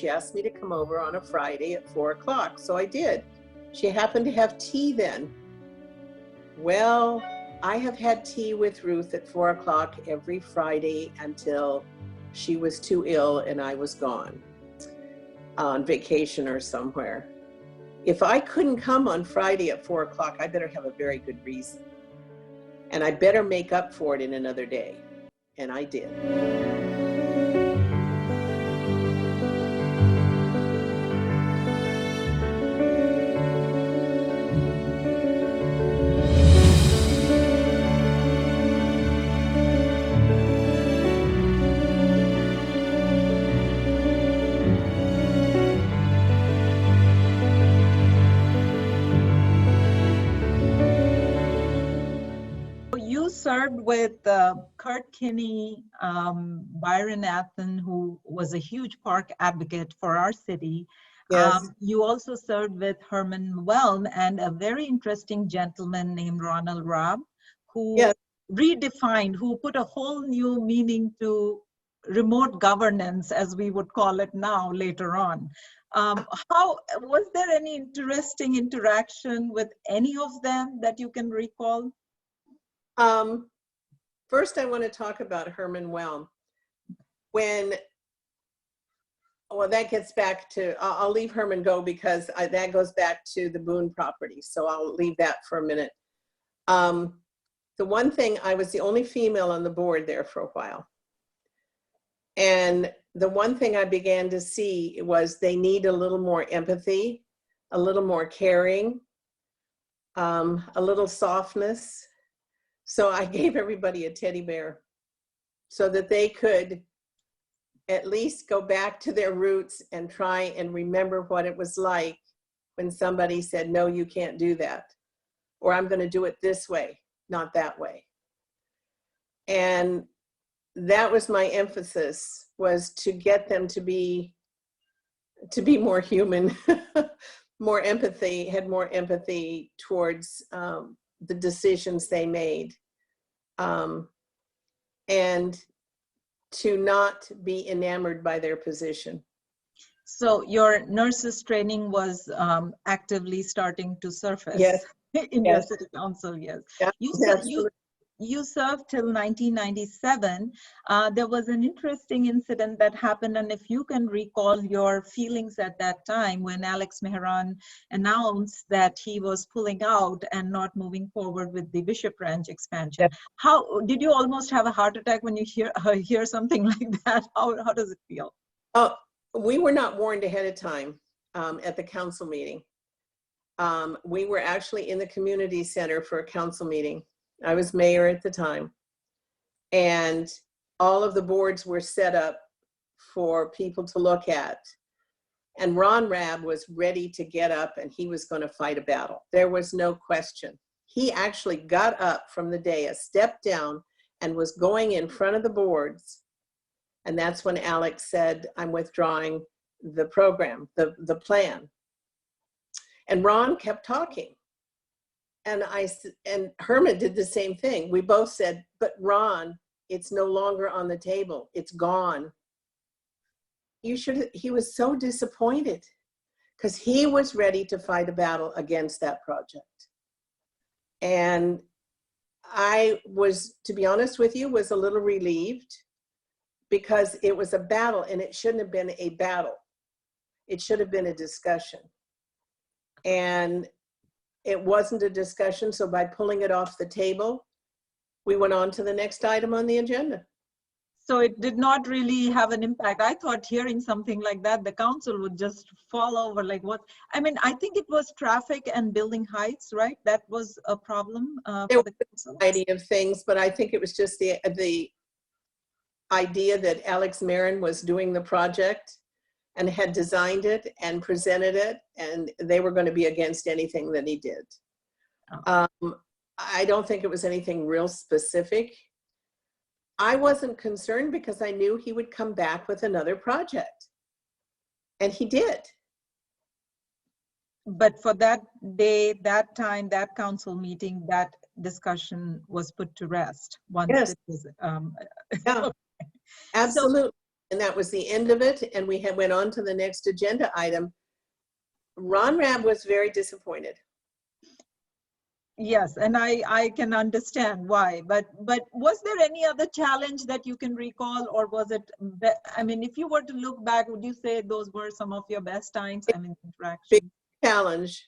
she asked me to come over on a Friday at 4 o'clock. So I did. She happened to have tea then. Well, I have had tea with Ruth at 4 o'clock every Friday until she was too ill and I was gone on vacation or somewhere. If I couldn't come on Friday at 4 o'clock, I better have a very good reason. And I better make up for it in another day. And I did. You served with Kurt Kinney, Byron Athen, who was a huge park advocate for our city. Yes. You also served with Herman Whelm and a very interesting gentleman named Ronald Rabb, who Yes. redefined, who put a whole new meaning to remote governance, as we would call it now later on. How was there any interesting interaction with any of them that you can recall? First, I want to talk about Herman Whelm. Well, that gets back to, I'll leave Herman go because that goes back to the Boone property. So I'll leave that for a minute. The one thing, I was the only female on the board there for a while. And the one thing I began to see was they need a little more empathy, a little more caring, a little softness. So I gave everybody a teddy bear so that they could at least go back to their roots and try and remember what it was like when somebody said, no, you can't do that. Or I'm going to do it this way, not that way. And that was my emphasis, was to get them to be more human, more empathy, had more empathy towards the decisions they made, and to not be enamored by their position. So your nurses training was actively starting to surface. Yes. In your city council, yes. Yeah, You served till 1997. There was an interesting incident that happened, and if you can recall your feelings at that time when Alex Mehran announced that he was pulling out and not moving forward with the Bishop Ranch expansion. Yep. How did you almost have a heart attack when you hear something like that? How does it feel? Oh, we were not warned ahead of time at the council meeting. We were actually in the community center for a council meeting. I was mayor at the time, and all of the boards were set up for people to look at. And Ron Rabb was ready to get up and he was going to fight a battle. There was no question. He actually got up from the dais, stepped down, and was going in front of the boards. And that's when Alex said, I'm withdrawing the program, the plan. And Ron kept talking. And Herman did the same thing. We both said, but Ron, it's no longer on the table. It's gone. He was so disappointed because he was ready to fight a battle against that project. And I was, to be honest with you, was a little relieved because it was a battle and it shouldn't have been a battle. It should have been a discussion. And it wasn't a discussion, so by pulling it off the table, we went on to the next item on the agenda. So it did not really have an impact. I thought hearing something like that, the council would just fall over like what? I mean, I think it was traffic and building heights, right? That was a problem There for the council. was a variety of things, but I think it was just the idea that Alex Mehran was doing the project and had designed it and presented it, and they were going to be against anything that he did. Oh. I don't think it was anything real specific. I wasn't concerned because I knew he would come back with another project, and he did. But for that day, that time, that council meeting, that discussion was put to rest once Yes. it was. Yeah, absolutely. And that was the end of it. And we went on to the next agenda item. Ron Rab was very disappointed. Yes, and I can understand why, but was there any other challenge that you can recall, or was it, I mean, if you were to look back, would you say those were some of your best times? I mean, interaction. Big challenge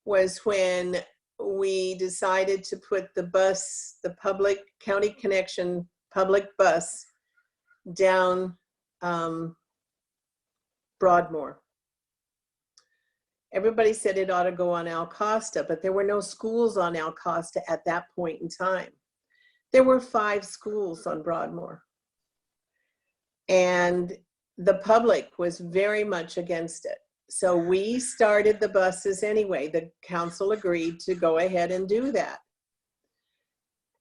was when we decided to put the bus, the public county connection public bus down Broadmoor. Everybody said it ought to go on Al Costa, but there were no schools on Al Costa at that point in time. There were 5 schools on Broadmoor. And the public was very much against it. So we started the buses anyway. The council agreed to go ahead and do that.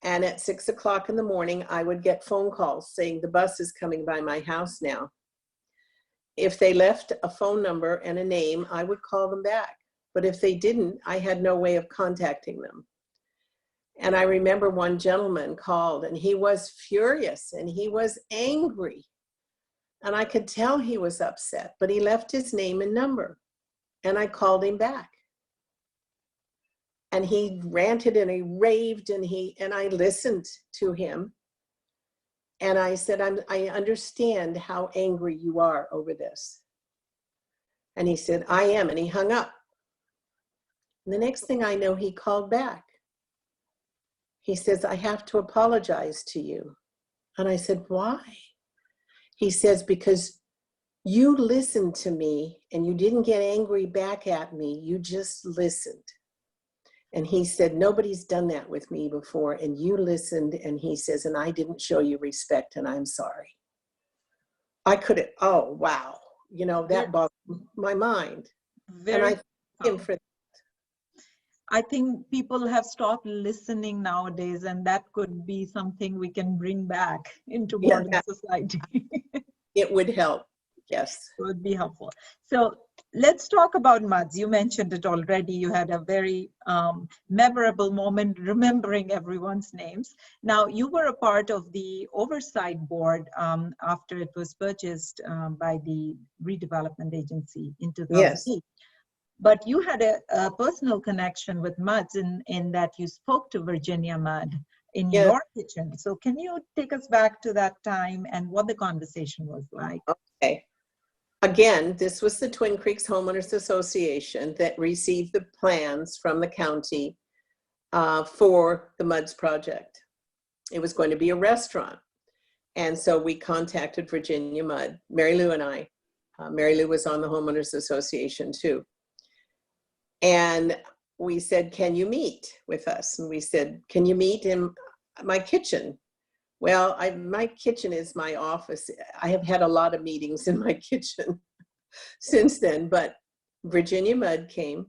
And at 6 o'clock in the morning, I would get phone calls saying the bus is coming by my house now. If they left a phone number and a name, I would call them back. But if they didn't, I had no way of contacting them. And I remember one gentleman called and he was furious and he was angry. And I could tell he was upset, but he left his name and number. And I called him back. And he ranted and he raved and I listened to him. And I said, I understand how angry you are over this. And he said, I am. And he hung up. And the next thing I know, he called back. He says, I have to apologize to you. And I said, why? He says, because you listened to me and you didn't get angry back at me. You just listened. And he said, nobody's done that with me before. And you listened. And he says, and I didn't show you respect and I'm sorry. I couldn't, oh, wow. You know, that bogged my mind. And I thank him for that. I think people have stopped listening nowadays, and that could be something we can bring back into modern society. It would help. Yes. It would be helpful. So let's talk about MUDs. You mentioned it already. You had a very memorable moment remembering everyone's names. Now, you were a part of the oversight board after it was purchased by the redevelopment agency in 2008. Yes. But you had a personal connection with MUDs in that you spoke to Virginia Mudd in your kitchen. So can you take us back to that time and what the conversation was like? Okay. Again, this was the Twin Creeks Homeowners Association that received the plans from the county for the MUDs project. It was going to be a restaurant. And so we contacted Virginia Mudd, Mary Lou and I. Mary Lou was on the Homeowners Association too. And we said, can you meet with us? And we said, can you meet in my kitchen? Well, my kitchen is my office. I have had a lot of meetings in my kitchen since then, but Virginia Mudd came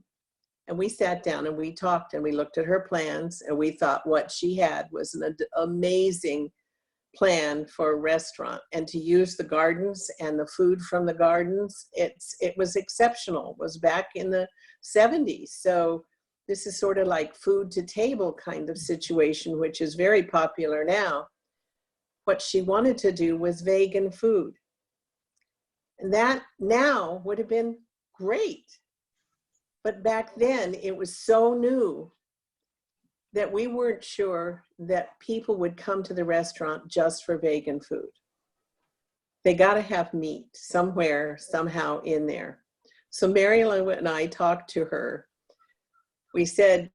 and we sat down and we talked and we looked at her plans and we thought what she had was an amazing plan for a restaurant, and to use the gardens and the food from the gardens, it was exceptional. It was back in the 70s. So this is sort of like food to table kind of situation, which is very popular now. What she wanted to do was vegan food. And that now would have been great. But back then it was so new that we weren't sure that people would come to the restaurant just for vegan food. They got to have meat somewhere, somehow in there. So Mary Lou and I talked to her. We said,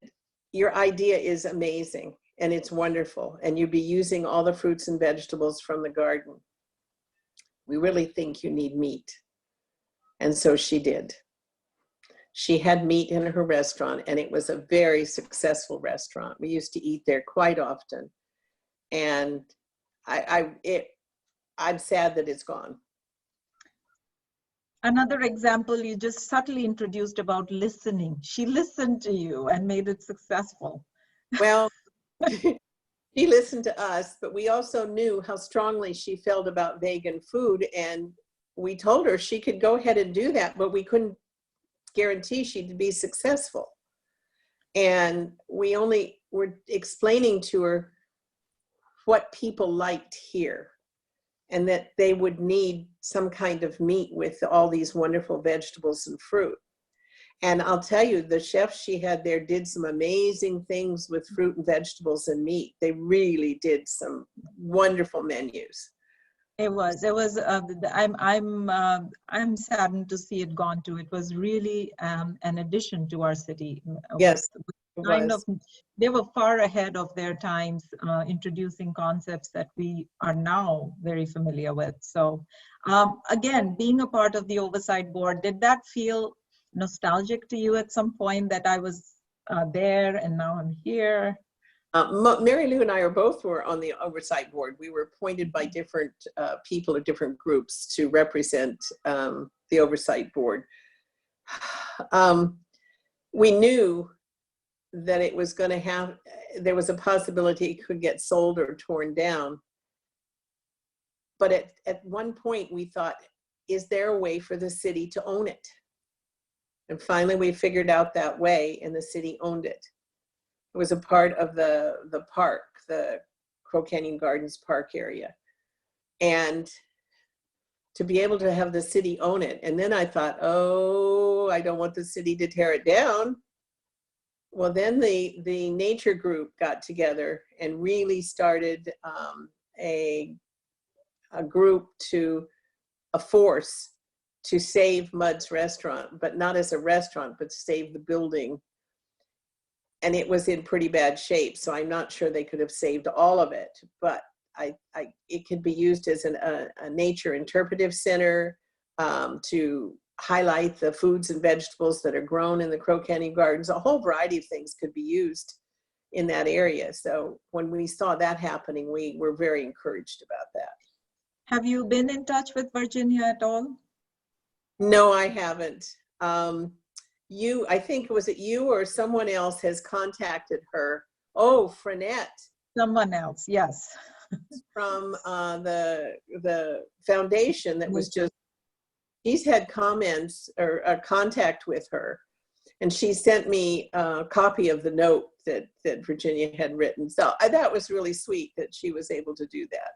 your idea is amazing and it's wonderful, and you'd be using all the fruits and vegetables from the garden. We really think you need meat. And so she did. She had meat in her restaurant, and it was a very successful restaurant. We used to eat there quite often. And I'm sad that it's gone. Another example you just subtly introduced about listening. She listened to you and made it successful. Well, she listened to us, but we also knew how strongly she felt about vegan food. And we told her she could go ahead and do that, but we couldn't guarantee she'd be successful. And we only were explaining to her what people liked here. and that they would need some kind of meat with all these wonderful vegetables and fruit. And I'll tell you, the chefs she had there did some amazing things with fruit and vegetables and meat. They really did some wonderful menus. It was. I'm saddened to see it gone too. It was really an addition to our city. Yes, Kind of, they were far ahead of their times, introducing concepts that we are now very familiar with. So again, being a part of the oversight board, did that feel nostalgic to you at some point, that I was there and now I'm here? Mary Lou and I were on the oversight board. We were appointed by different people or different groups to represent the oversight board. We knew that it was going to there was a possibility it could get sold or torn down. But at one point we thought, is there a way for the city to own it? And finally we figured out that way, and the city owned it. It was a part of the park, the Crow Canyon Gardens Park area. And to be able to have the city own it. And then I thought, oh, I don't want the city to tear it down. Well, then the nature group got together and really started a force to save Mud's restaurant, but not as a restaurant, but save the building. And it was in pretty bad shape, so I'm not sure they could have saved all of it, but it could be used as a nature interpretive center to highlight the foods and vegetables that are grown in the Crow Canyon Gardens. A whole variety of things could be used in that area. So when we saw that happening, we were very encouraged about that. Have you been in touch with Virginia at all? No, I haven't. I think, was it you or someone else has contacted her? Oh, Frenette. Someone else, yes. From the foundation that was just, he's had comments or contact with her, and she sent me a copy of the note that Virginia had written. So that was really sweet that she was able to do that.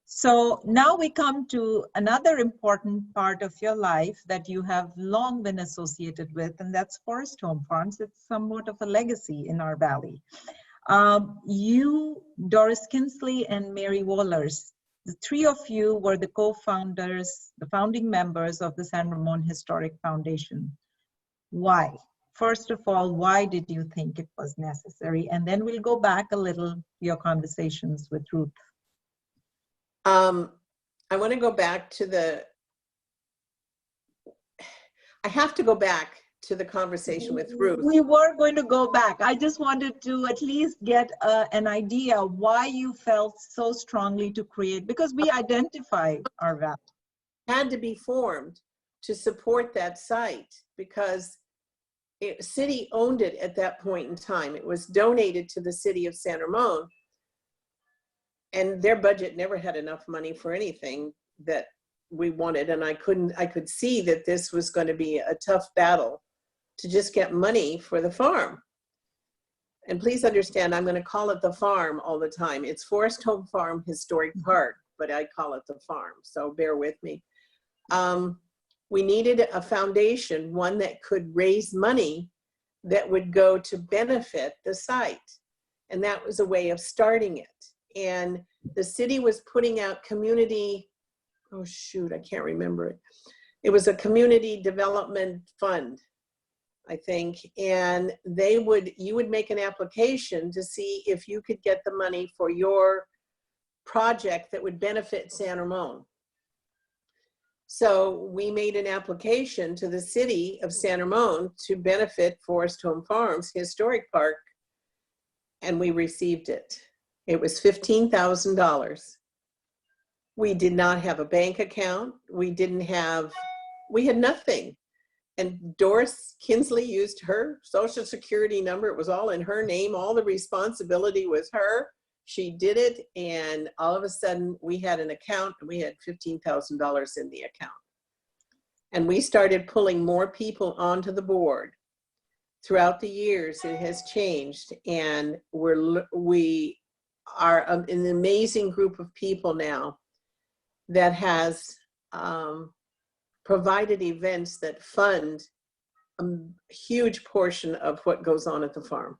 So now we come to another important part of your life that you have long been associated with, and that's Forest Home Farms. It's somewhat of a legacy in our valley. You, Doris Kinsley, and Mary Wohlers, the three of you were the co-founders, the founding members of the San Ramon Historic Foundation. Why? First of all, why did you think it was necessary? And then we'll go back a little to your conversations with Ruth. I want to go back to I have to go back to the conversation with Ruth. We were going to go back. I just wanted to at least get an idea why you felt so strongly to create, because we identify our valley. Had to be formed to support that site because city owned it at that point in time. It was donated to the city of San Ramon, and their budget never had enough money for anything that we wanted. And I could see that this was going to be a tough battle to just get money for the farm. And please understand, I'm going to call it the farm all the time. It's Forest Home Farm Historic Park, but I call it the farm, so bear with me. We needed a foundation, one that could raise money that would go to benefit the site. And that was a way of starting it. And the city was putting out community, oh shoot, I can't remember it. It was a community development fund, I think. And you would make an application to see if you could get the money for your project that would benefit San Ramon. So we made an application to the city of San Ramon to benefit Forest Home Farms Historic Park, and we received it. It was $15,000. We did not have a bank account. We had nothing. And Doris Kinsley used her social security number. It was all in her name. All the responsibility was her. She did it. And all of a sudden we had an account, and we had $15,000 in the account. And we started pulling more people onto the board. Throughout the years, it has changed. And we are an amazing group of people now that has provided events that fund a huge portion of what goes on at the farm.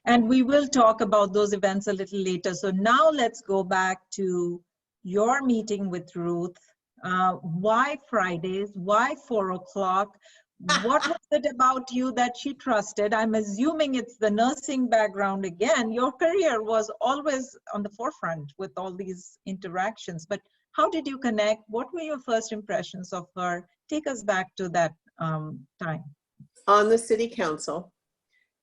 And we will talk about those events a little later. So now let's go back to your meeting with Ruth. Why Fridays? Why 4 o'clock? What was it about you that she trusted? I'm assuming it's the nursing background again. Your career was always on the forefront with all these interactions, but how did you connect? What were your first impressions of her? Take us back to that time. On the city council,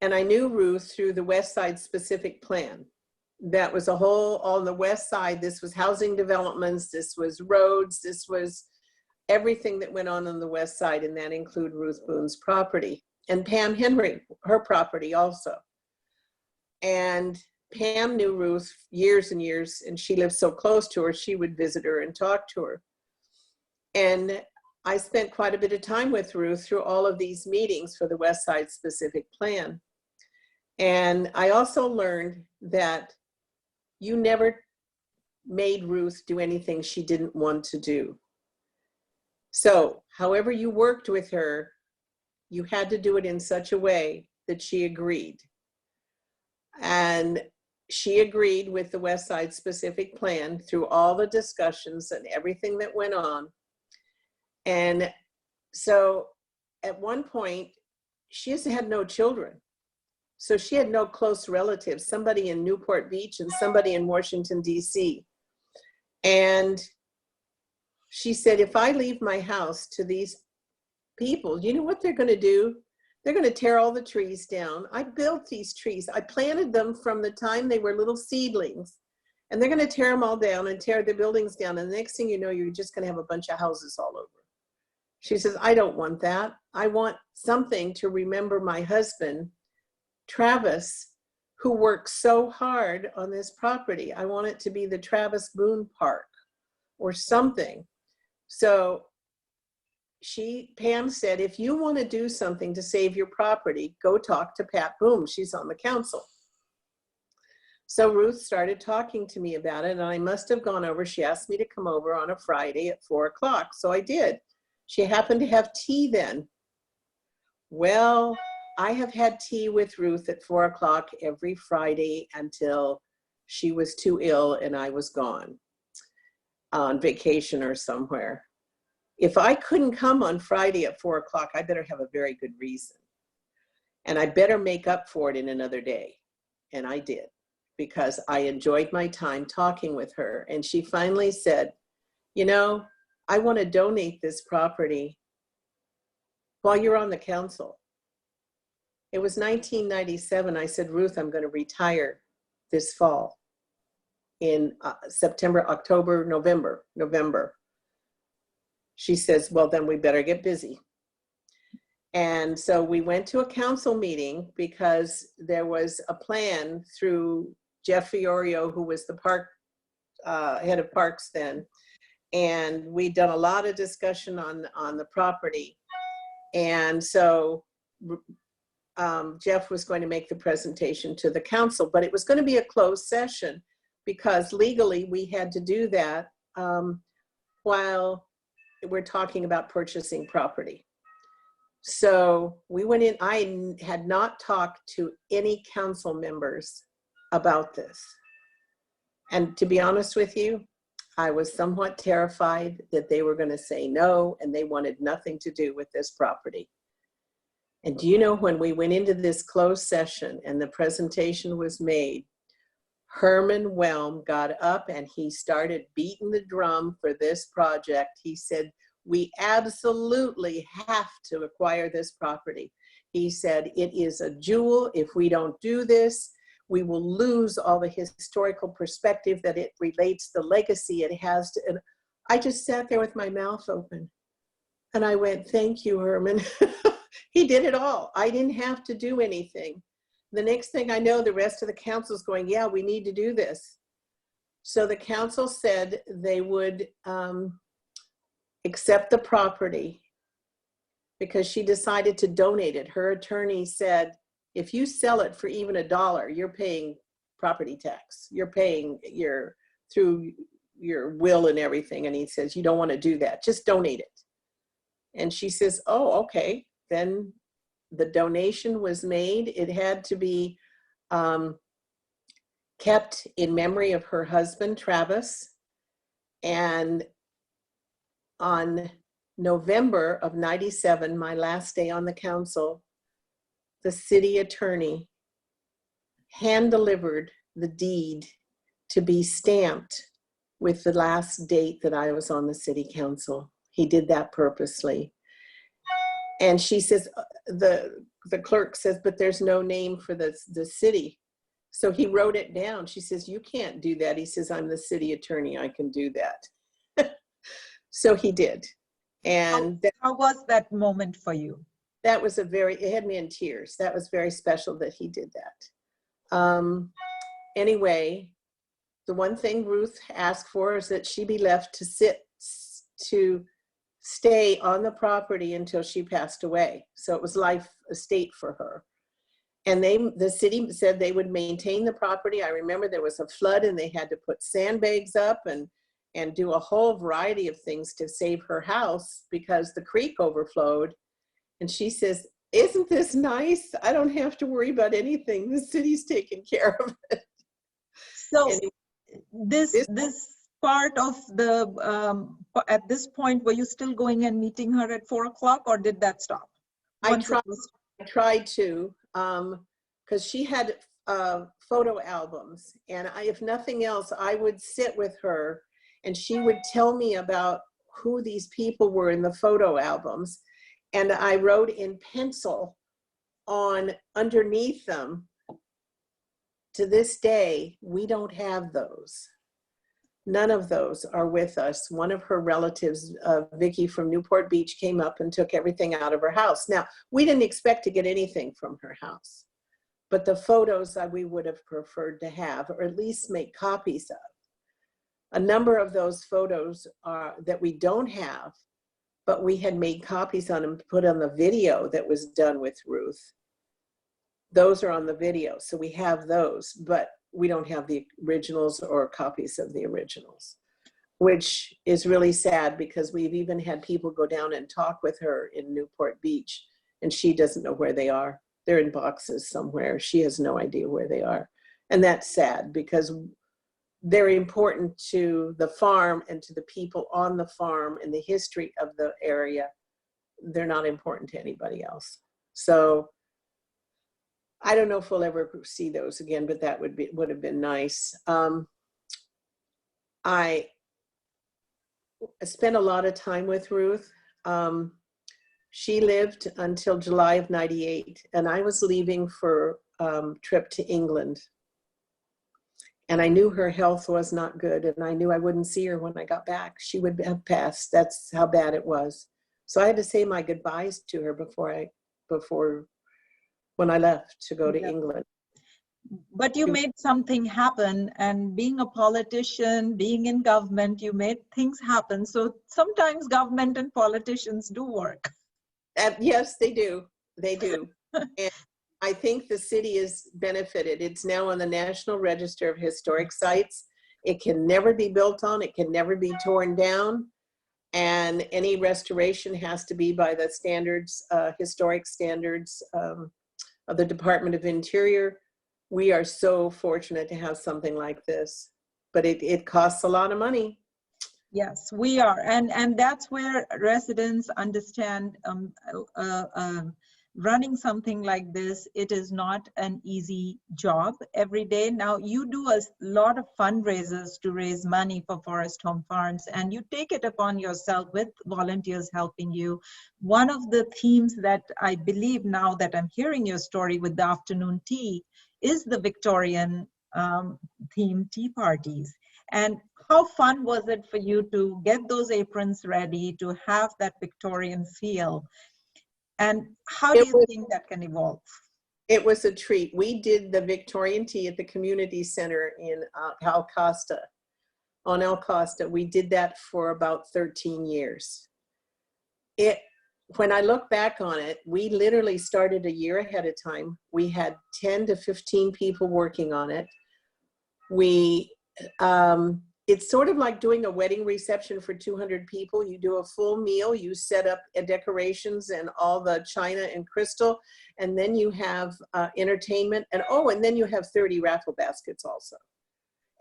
and I knew Ruth through the West Side specific plan. That was a whole, on the West Side, this was housing developments, this was roads, this was everything that went on the West Side, and that included Ruth Boone's property. And Pam Henry, her property also. And Pam knew Ruth years and years, and she lived so close to her, she would visit her and talk to her. And I spent quite a bit of time with Ruth through all of these meetings for the West Side specific plan. And I also learned that you never made Ruth do anything she didn't want to do. So however you worked with her, you had to do it in such a way that she agreed. And she agreed with the West Side specific plan through all the discussions and everything that went on. And so at one point, she has had no children. So she had no close relatives, somebody in Newport Beach and somebody in Washington, D.C. And she said, if I leave my house to these people, you know what they're going to do? They're going to tear all the trees down. I built these trees. I planted them from the time they were little seedlings. And they're going to tear them all down and tear the buildings down. And the next thing you know, you're just going to have a bunch of houses all over. She says, I don't want that. I want something to remember my husband, Travis, who worked so hard on this property. I want it to be the Travis Boone Park or something. So Pam said, if you want to do something to save your property, go talk to Pat Boone. She's on the council. So Ruth started talking to me about it, and I must have gone over. She asked me to come over on a Friday at 4 o'clock. So I did. She happened to have tea then. Well, I have had tea with Ruth at 4 o'clock every Friday until she was too ill and I was gone on vacation or somewhere. If I couldn't come on Friday at 4 o'clock, I better have a very good reason. And I better make up for it in another day. And I did, because I enjoyed my time talking with her. And she finally said, you know, I want to donate this property while you're on the council. It was 1997. I said, Ruth, I'm going to retire this fall in September, October, November. She says, well, then we better get busy. And so we went to a council meeting because there was a plan through Jeff Fiorio, who was the park head of parks then. And we'd done a lot of discussion on the property. And so Jeff was going to make the presentation to the council, but it was going to be a closed session because legally we had to do that while we're talking about purchasing property. So we went in. I had not talked to any council members about this. And to be honest with you, I was somewhat terrified that they were going to say no and they wanted nothing to do with this property. And do you know, when we went into this closed session and the presentation was made, Herman Whelm got up and he started beating the drum for this project. He said, we absolutely have to acquire this property. He said, it is a jewel. If we don't do this, we will lose all the historical perspective that it relates, the legacy it has to. And I just sat there with my mouth open and I went, thank you, Herman. He did it all. I didn't have to do anything. The next thing I know, the rest of the council's going, yeah, we need to do this. So the council said they would accept the property because she decided to donate it. Her attorney said, if you sell it for even $1, you're paying property tax. You're paying through your will and everything. And he says, you don't want to do that. Just donate it. And she says, oh, okay. Then the donation was made. It had to be kept in memory of her husband, Travis. And on November of 97, my last day on the council, the city attorney hand-delivered the deed to be stamped with the last date that I was on the city council. He did that purposely. And she says, the clerk says, but there's no name for the city. So he wrote it down. She says, you can't do that. He says, I'm the city attorney. I can do that. So he did. And how was that moment for you? That was it had me in tears. That was very special that he did that. Anyway, the one thing Ruth asked for is that she be left to stay on the property until she passed away. So it was life estate for her. And the city said they would maintain the property. I remember there was a flood and they had to put sandbags up and do a whole variety of things to save her house because the creek overflowed. And she says, isn't this nice? I don't have to worry about anything. The city's taking care of it. So this part of the, at this point, were you still going and meeting her at 4 o'clock or did that stop? I tried to, because she had photo albums. And if nothing else, I would sit with her and she would tell me about who these people were in the photo albums. And I wrote in pencil underneath them, to this day, we don't have those. None of those are with us. One of her relatives, Vicky from Newport Beach, came up and took everything out of her house. Now, we didn't expect to get anything from her house, but the photos we would have preferred to have, or at least make copies of. A number of those photos that we don't have, but we had made copies on them, put on the video that was done with Ruth. Those are on the video, so we have those, but we don't have the originals or copies of the originals, which is really sad because we've even had people go down and talk with her in Newport Beach, and she doesn't know where they are. They're in boxes somewhere. She has no idea where they are. And that's sad because they're important to the farm and to the people on the farm and the history of the area. They're not important to anybody else. So I don't know if we'll ever see those again, but that would have been nice. I spent a lot of time with Ruth. She lived until July of 98, and I was leaving for a trip to England. And I knew her health was not good, and I knew I wouldn't see her when I got back. She would have passed. That's how bad it was. So I had to say my goodbyes to her when I left to go to England. But you made something happen, and being a politician, being in government, you made things happen. So sometimes government and politicians do work. Yes, they do. They do. And I think the city is benefited. It's now on the National Register of Historic Sites. It can never be built on. It can never be torn down. And any restoration has to be by the standards, historic standards of the Department of Interior. We are so fortunate to have something like this, but it costs a lot of money. Yes, we are. And that's where residents understand running something like this, it is not an easy job every day. Now, you do a lot of fundraisers to raise money for Forest Home Farms, and you take it upon yourself with volunteers helping you. One of the themes that I believe, now that I'm hearing your story with the afternoon tea, is the Victorian theme tea parties. And how fun was it for you to get those aprons ready, to have that Victorian feel? And how do you think that can evolve? It was a treat. We did the Victorian tea at the community center in Costa, on El Costa. We did that for about 13 years. When I look back on it, we literally started a year ahead of time. We had 10 to 15 people working on it. We it's sort of like doing a wedding reception for 200 people. You do a full meal, you set up decorations and all the china and crystal, and then you have entertainment, and oh, and then you have 30 raffle baskets also.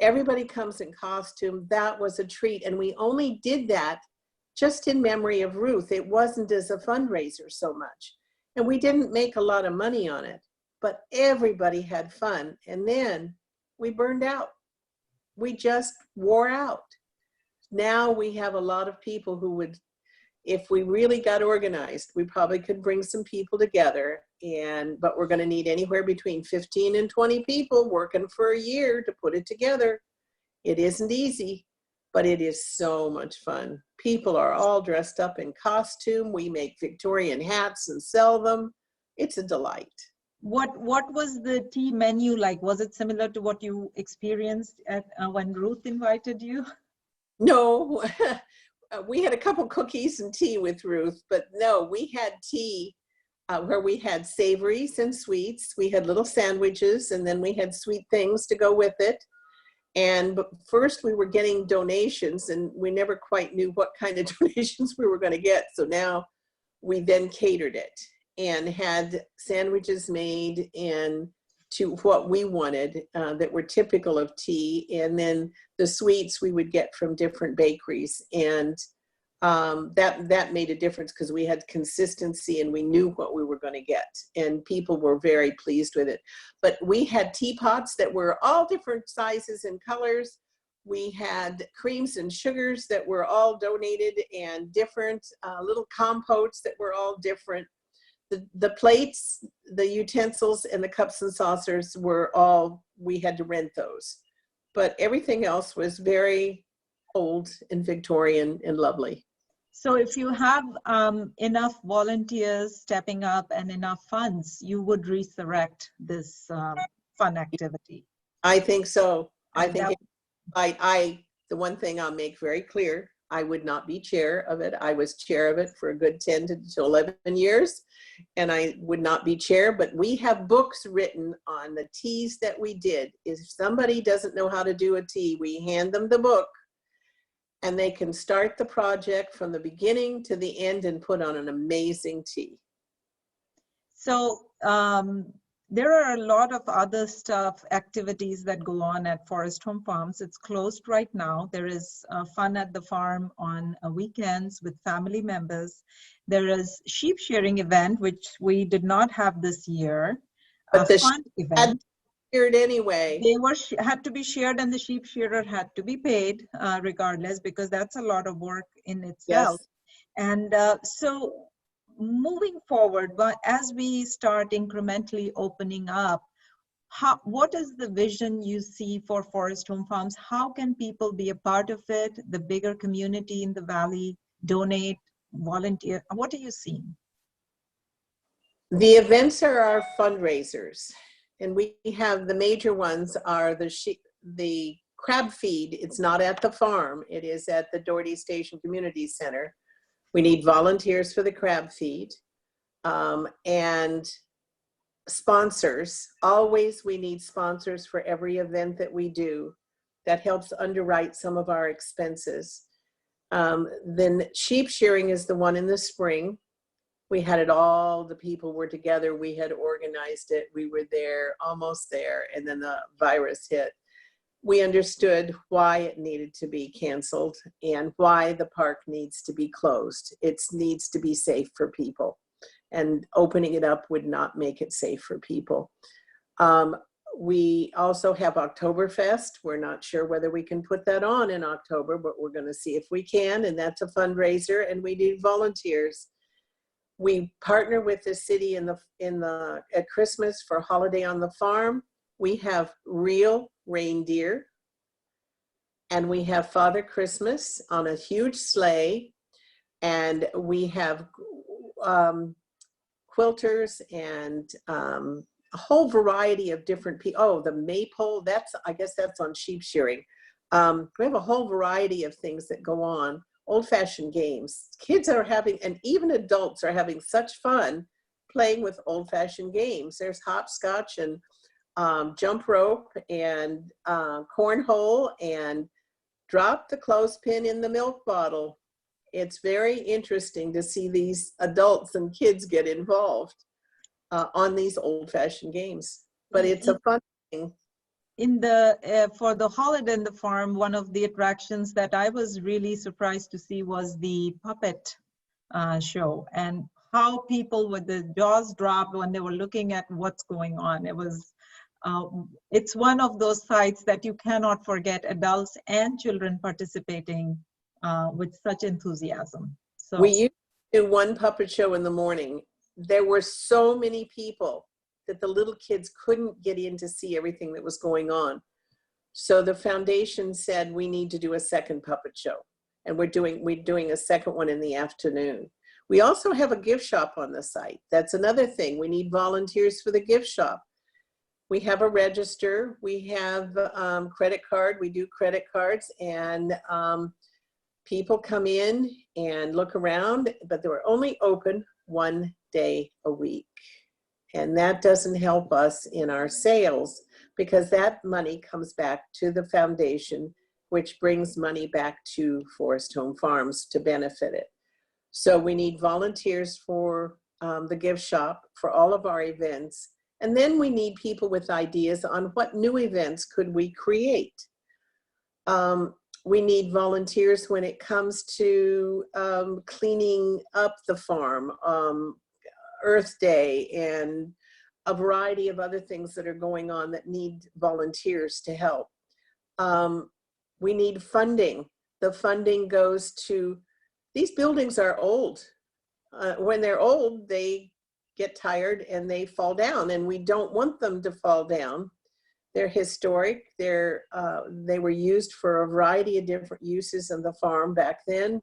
Everybody comes in costume. That was a treat, and we only did that just in memory of Ruth. It wasn't as a fundraiser so much, and we didn't make a lot of money on it, but everybody had fun. And then we burned out. We just wore out. Now we have a lot of people who would, if we really got organized, we probably could bring some people together, but we're going to need anywhere between 15 and 20 people working for a year to put it together. It isn't easy, but it is so much fun. People are all dressed up in costume. We make Victorian hats and sell them. It's a delight. What was the tea menu like? Was it similar to what you experienced at when Ruth invited you? No, we had a couple cookies and tea with Ruth, but no, we had tea where we had savories and sweets. We had little sandwiches, and then we had sweet things to go with it. And first we were getting donations, and we never quite knew what kind of donations we were going to get. So now we then catered it and had sandwiches made and to what we wanted that were typical of tea. And then the sweets we would get from different bakeries. And that made a difference because we had consistency and we knew what we were going to get. And people were very pleased with it. But we had teapots that were all different sizes and colors. We had creams and sugars that were all donated, and different little compotes that were all different. The plates, the utensils, and the cups and saucers were all, we had to rent those. But everything else was very old and Victorian and lovely. So if you have enough volunteers stepping up and enough funds, you would resurrect this fun activity. I think so. I think the one thing I'll make very clear, I would not be chair of it. I was chair of it for a good 10 to 11 years, and I would not be chair, but we have books written on the teas that we did. If somebody doesn't know how to do a tea, we hand them the book, and they can start the project from the beginning to the end and put on an amazing tea. So there are a lot of other activities that go on at Forest Home Farms. It's closed right now. There is fun at the farm on weekends with family members. There is sheep shearing event, which we did not have this year. But the fun sheep event. had sheared anyway. They had to be sheared, and the sheep shearer had to be paid regardless, because that's a lot of work in itself. Yes. And so moving forward, but as we start incrementally opening up, what is the vision you see for Forest Home Farms? How can people be a part of it, the bigger community in the valley, donate, volunteer? What are you seeing? The events are our fundraisers, and we have the major ones are the crab feed. It's not at the farm. It is at the Doherty Station Community Center. We need volunteers for the crab feed, and sponsors. Always we need sponsors for every event that we do. That helps underwrite some of our expenses. Then sheep shearing is the one in the spring. We had it all, the people were together, we had organized it, we were there, almost there, and then the virus hit. We understood why it needed to be canceled and why the park needs to be closed. It needs to be safe for people, and opening it up would not make it safe for people. We also have Oktoberfest. We're not sure whether we can put that on in October, but we're going to see if we can, and that's a fundraiser, and we need volunteers. We partner with the city at Christmas for Holiday on the Farm. We have real reindeer, and we have Father Christmas on a huge sleigh, and we have quilters and a whole variety of different people. Oh, the maypole, I guess that's on sheep shearing. We have a whole variety of things that go on. Old-fashioned games. Kids are having, and even adults are having such fun playing with old-fashioned games. There's hopscotch and jump rope and cornhole and drop the clothespin in the milk bottle. It's very interesting to see these adults and kids get involved on these old-fashioned games. But it's a fun thing. In the for the holiday in the farm, one of the attractions that I was really surprised to see was the puppet show, and how people with the jaws dropped when they were looking at what's going on. It was it's one of those sites that you cannot forget, adults and children participating with such enthusiasm. So we used to do one puppet show in the morning. There were so many people that the little kids couldn't get in to see everything that was going on. So the foundation said, we need to do a second puppet show. And we're doing a second one in the afternoon. We also have a gift shop on the site. That's another thing. We need volunteers for the gift shop. We have a register. We have credit card. We do credit cards, and people come in and look around, but they were only open one day a week. And that doesn't help us in our sales, because that money comes back to the foundation, which brings money back to Forest Home Farms to benefit it. So we need volunteers for the gift shop, for all of our events. And then we need people with ideas on what new events could we create. We need volunteers when it comes to cleaning up the farm, Earth Day, and a variety of other things that are going on that need volunteers to help. We need funding. The funding goes to, these buildings are old. When they're old, they get tired and they fall down, and we don't want them to fall down. They're historic. They were used for a variety of different uses in the farm back then,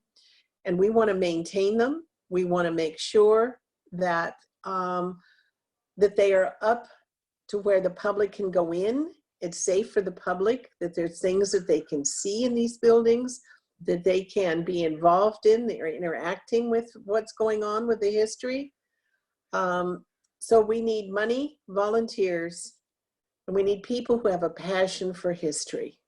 and we want to maintain them. We want to make sure that that they are up to where the public can go in. It's safe for the public, that there's things that they can see in these buildings, that they can be involved in, they're interacting with what's going on with the history. So we need money, volunteers, and we need people who have a passion for history.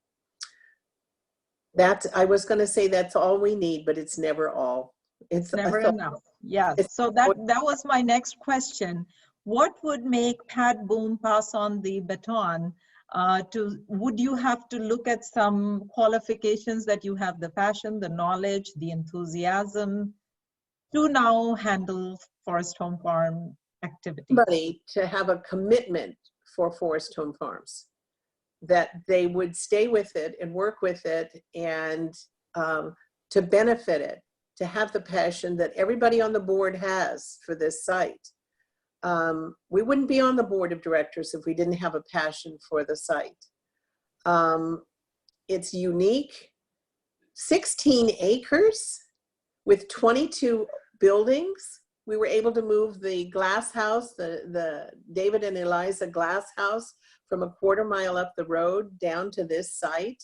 I was going to say that's all we need, but it's never all. It's never enough. Yes. So that was my next question. What would make Pat Boone pass on the baton would you have to look at some qualifications that you have the passion, the knowledge, the enthusiasm to now handle Forest Home Farm activities? Somebody to have a commitment for Forest Home Farms, that they would stay with it and work with it, and to benefit it, to have the passion that everybody on the board has for this site. We wouldn't be on the board of directors if we didn't have a passion for the site. It's unique, 16 acres with 22 buildings. We were able to move the glass house, the David and Eliza glass house, from a quarter mile up the road down to this site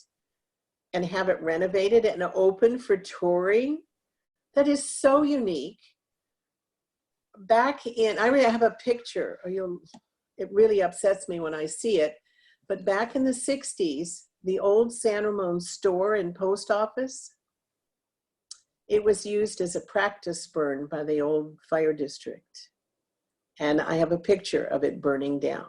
and have it renovated and open for touring. That is so unique. Back in, I have a picture, it really upsets me when I see it, but back in the 60s, the old San Ramon store and post office, it was used as a practice burn by the old fire district. And I have a picture of it burning down.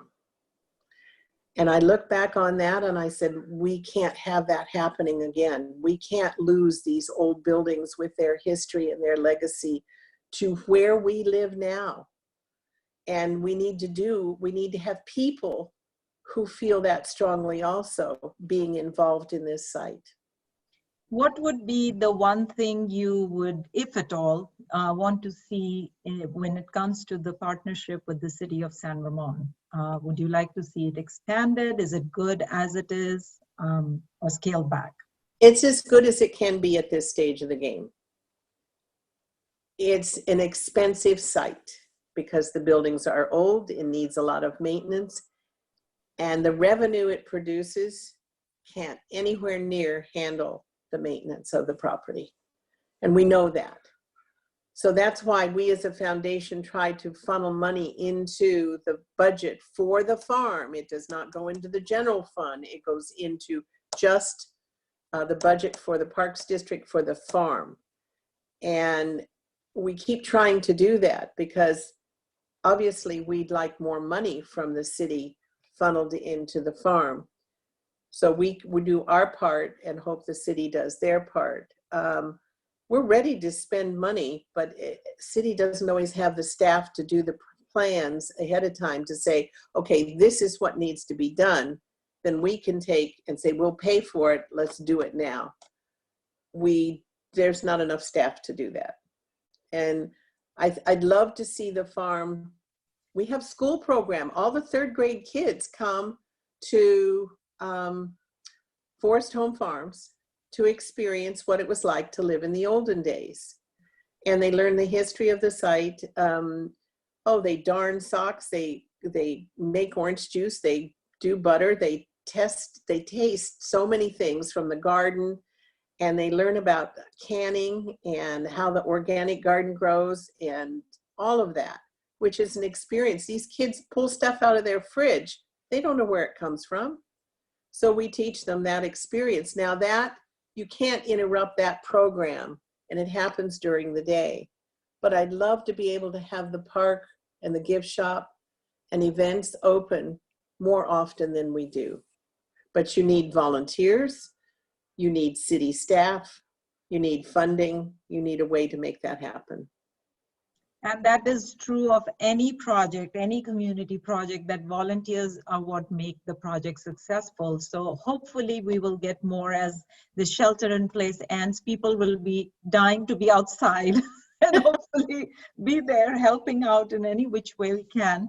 And I look back on that and I said, we can't have that happening again. We can't lose these old buildings with their history and their legacy to where we live now. And we need to have people who feel that strongly also being involved in this site. What would be the one thing you would, if at all, want to see when it comes to the partnership with the city of San Ramon? Would you like to see it expanded? Is it good as it is, or scaled back? It's as good as it can be at this stage of the game. It's an expensive site because the buildings are old, it needs a lot of maintenance, and the revenue it produces can't anywhere near handle the maintenance of the property. And we know that. So that's why we as a foundation try to funnel money into the budget for the farm. It does not go into the general fund. It goes into just the budget for the Parks District for the farm. And we keep trying to do that because obviously we'd like more money from the city funneled into the farm. So we do our part and hope the city does their part. We're ready to spend money, but city doesn't always have the staff to do the plans ahead of time to say, okay, this is what needs to be done. Then we can take and say, we'll pay for it, let's do it now. There's not enough staff to do that. And I'd love to see the farm. We have school program. All the 3rd grade kids come to Forest Home Farms to experience what it was like to live in the olden days. And they learn the history of the site. They darn socks, they make orange juice, they do butter, they taste so many things from the garden, and they learn about canning and how the organic garden grows and all of that, which is an experience. These kids pull stuff out of their fridge. They don't know where it comes from. So we teach them that experience. Now that, you can't interrupt that program, and it happens during the day. But I'd love to be able to have the park and the gift shop and events open more often than we do. But you need volunteers, you need city staff, you need funding, you need a way to make that happen. And that is true of any project, any community project, that volunteers are what make the project successful. So hopefully we will get more as the shelter in place ends. People will be dying to be outside and hopefully be there helping out in any which way we can.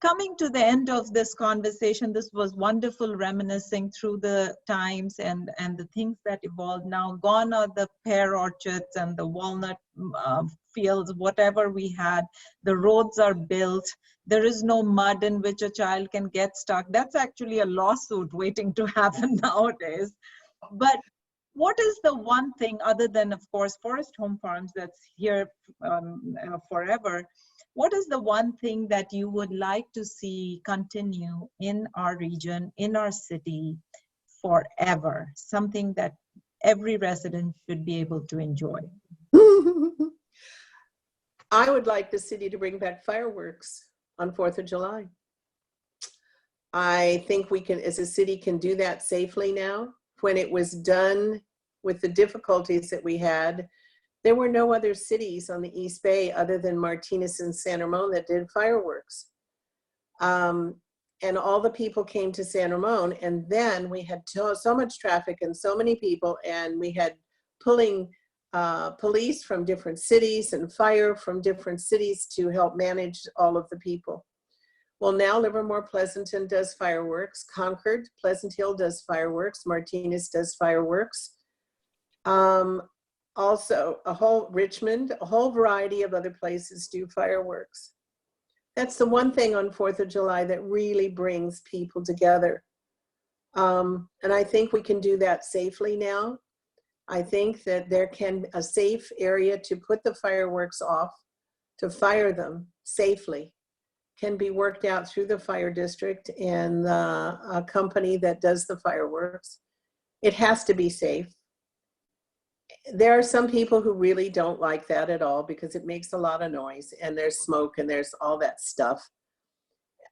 Coming to the end of this conversation, this was wonderful reminiscing through the times and the things that evolved. Now gone are the pear orchards and the walnut fields, whatever we had. The roads are built. There is no mud in which a child can get stuck. That's actually a lawsuit waiting to happen nowadays. But what is the one thing, other than, of course, Forest Home Farms that's here forever, what is the one thing that you would like to see continue in our region, in our city forever? Something that every resident should be able to enjoy. I would like the city to bring back fireworks on 4th of July. I think we can, as a city, can do that safely now. When it was done with the difficulties that we had, there were no other cities on the East Bay other than Martinez and San Ramon that did fireworks. And all the people came to San Ramon, and then we had so much traffic and so many people, and we had pulling police from different cities and fire from different cities to help manage all of the people. Well, now Livermore Pleasanton does fireworks. Concord, Pleasant Hill does fireworks. Martinez does fireworks. Also, Richmond, a whole variety of other places do fireworks. That's the one thing on 4th of July that really brings people together. And I think we can do that safely now. I think that there can a safe area to put the fireworks off, to fire them safely, can be worked out through the fire district and a company that does the fireworks. It has to be safe. There are some people who really don't like that at all because it makes a lot of noise and there's smoke and there's all that stuff.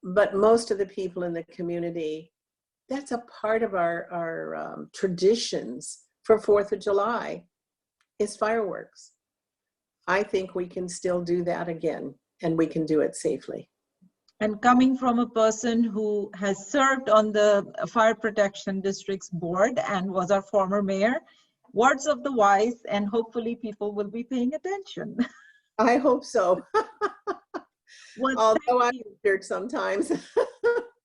But most of the people in the community, that's a part of our traditions for 4th of July is fireworks. I think we can still do that again, and we can do it safely. And coming from a person who has served on the Fire Protection District's board and was our former mayor, words of the wise, and hopefully people will be paying attention. I hope so. Well, although I'm scared sometimes.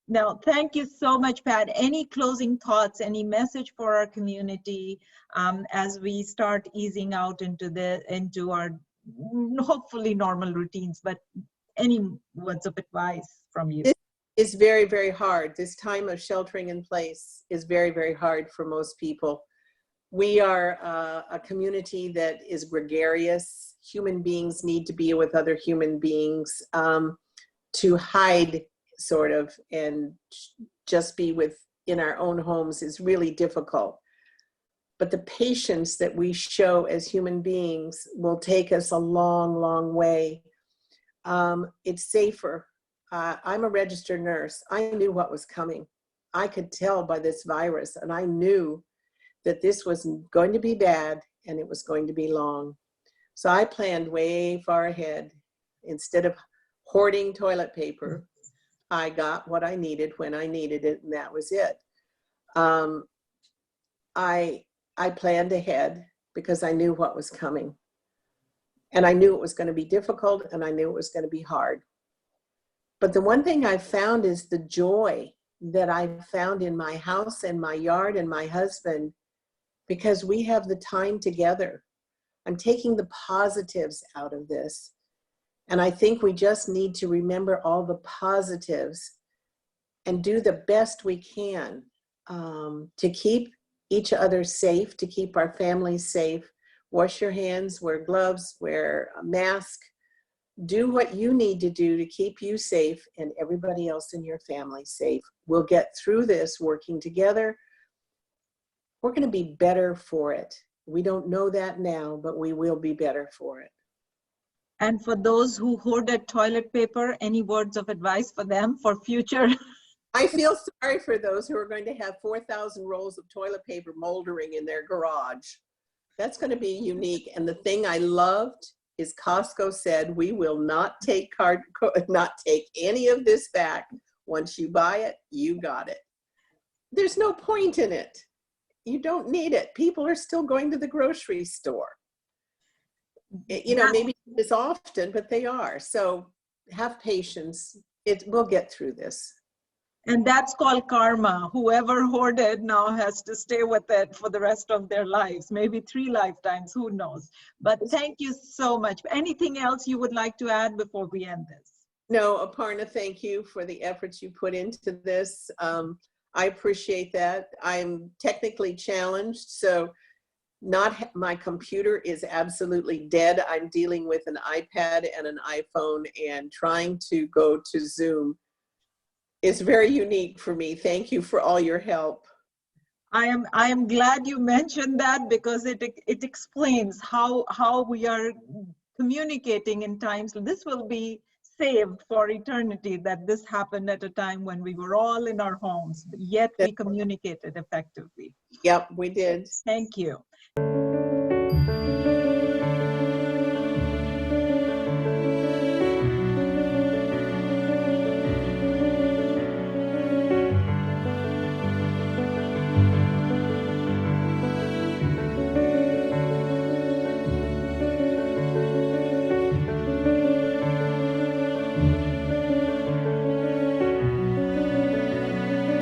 No, thank you so much, Pat. Any closing thoughts, any message for our community as we start easing out into our hopefully normal routines, but any words of advice from you? It's very, very hard. This time of sheltering in place is very, very hard for most people. We are a community that is gregarious. Human beings need to be with other human beings. To hide sort of and just be in our own homes is really difficult. but the patience that we show as human beings will take us a long, long way. It's safer. I'm a registered nurse. I knew what was coming. I could tell by this virus, and I knew that this was going to be bad and it was going to be long. So I planned way far ahead. Instead of hoarding toilet paper, I got what I needed when I needed it, and that was it. I planned ahead because I knew what was coming. And I knew it was going to be difficult, and I knew it was going to be hard. But the one thing I found is the joy that I found in my house and my yard and my husband, because we have the time together. I'm taking the positives out of this. And I think we just need to remember all the positives and do the best we can to keep each other safe, to keep our families safe. Wash your hands, wear gloves, wear a mask. Do what you need to do to keep you safe and everybody else in your family safe. We'll get through this working together. We're going to be better for it. We don't know that now, but we will be better for it. And for those who hoarded toilet paper, any words of advice for them for future? I feel sorry for those who are going to have 4,000 rolls of toilet paper moldering in their garage. That's going to be unique. And the thing I loved is Costco said, we will not take any of this back. Once you buy it, you got it. There's no point in it. You don't need it. People are still going to the grocery store. Maybe as often, but they are. So have patience. We'll get through this. And that's called karma. Whoever hoarded now has to stay with it for the rest of their lives, maybe 3 lifetimes, who knows. But thank you so much. Anything else you would like to add before we end this? No, Aparna, thank you for the efforts you put into this. I appreciate that. I'm technically challenged, so my computer is absolutely dead. I'm dealing with an iPad and an iPhone, and trying to go to Zoom is very unique for me. Thank you for all your help. I am glad you mentioned that, because it explains how we are communicating in times. This will be saved for eternity, that this happened at a time when we were all in our homes, yet we communicated effectively. Yep, we did. Thank you.